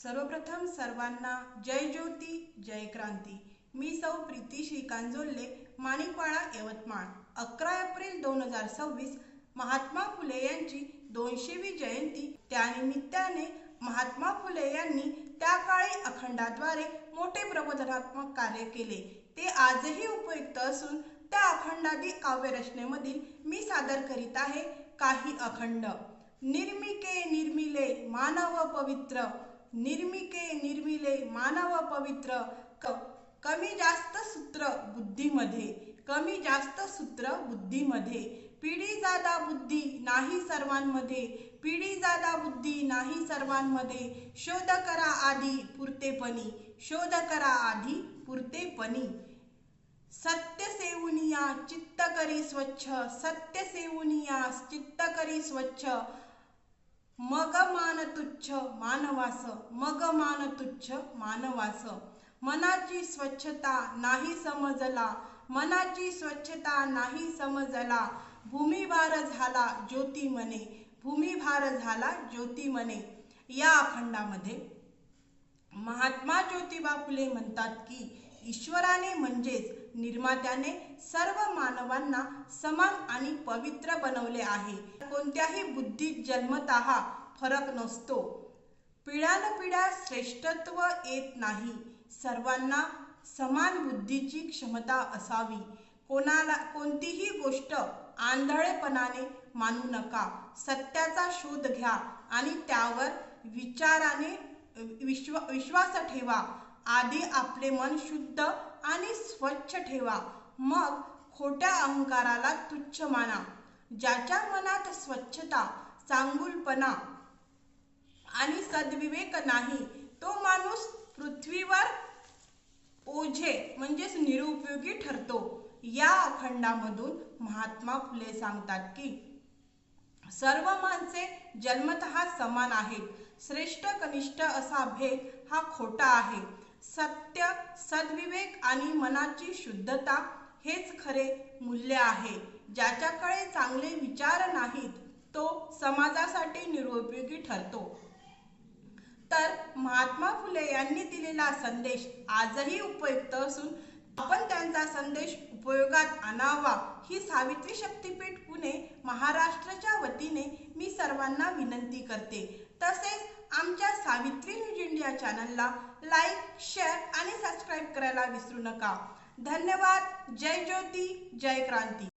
सर्वप्रथम सर्वांना जय ज्योती जय क्रांती। मी सौ प्रीती श्रीकांत जोल्ले, माणिकवाडा, यवतमाळ। 11 एप्रिल 2026 महात्मा फुले यांची 200वी जयंती। त्यानिमित्ताने महात्मा फुले यांनी त्या काळी अखंडाद्वारे मोठे प्रबोधनात्मक कार्य केले। ते आजही उपयुक्त असून त्या अखंडादी काव्यरचनेमधील मी सादर करीत आहे काही अखंड। निर्मिके निर्मिले मानव पवित्र, निर्मिके निर्मिले मानव पवित्र, कमी जास्त सूत्र बुद्धीमध्ये, कमी जास्त सूत्र बुद्धीमध्ये, पिढी जादा बुद्धी नाही सर्वांमध्ये, पिढी जादा बुद्धी नाही सर्वांमध्ये, शोध करा आधी पुरतेपणी, शोध करा आधी पुरतेपणी। सत्य सेवुनिया चित्त करी स्वच्छ, सत्य सेवुनिया चित्त करी स्वच्छ, मग मान तुच्छ मानवास, मग मान तुच्छ मानवास। मनाची स्वच्छता नाही समजला, मनाची स्वच्छता नाही समजला, भूमिभार झाला ज्योती मने, भूमिभार झाला ज्योती मने। या अखंडामध्ये महात्मा ज्योतिबा फुले म्हणतात की ईश्वराने म्हणजेच निर्मात्याने सर्व मानवांना समान आणि पवित्र बनवले आहे। कोणत्याही बुद्धीत जन्मतः फरक नसतो। पिढ्यानपिढ्या श्रेष्ठत्व येत नाही, सर्वांना समान बुद्धीची क्षमता असावी। कोणतीही गोष्ट आंधळेपणाने मानू नका, सत्याचा शोध घ्या आणि त्यावर विचाराने विश्वास ठेवा। आधी आपले मन शुद्ध आणि स्वच्छ ठेवा, मग खोट्या अहंकाराला तुच्छ माना। ज्याच्या मनात स्वच्छता, चांगुलपणा आणि सद्विवेक नाही, तो माणूस पृथ्वीवर ओझे म्हणजेच निरुपयोगी ठरतो। या अखंडामधून महात्मा फुले सांगतात की सर्व माणसे जन्मतः समान आहेत, श्रेष्ठ कनिष्ठ असा भेद हा खोटा आहे। सत्य, सद्विवेक आणि मनाची शुद्धता हेच खरे मूल्य आहे। ज्याच्याकडे चांगले विचार नाहीत तो समाजासाठी निरुपयोगी ठरतो। तर महात्मा फुले यांनी दिलेला संदेश आजही उपयुक्त असून आपण त्यांचा संदेश उपयोगात आणावा ही सावित्री शक्तीपीठ पुणे महाराष्ट्राच्या वतीने मी सर्वांना विनंती करते। तसेच आमच्या सावित्री न्यूज इंडिया चॅनलला लाईक, शेअर आणि सबस्क्राईब करायला विसरू नका। धन्यवाद। जय ज्योती जय क्रांती।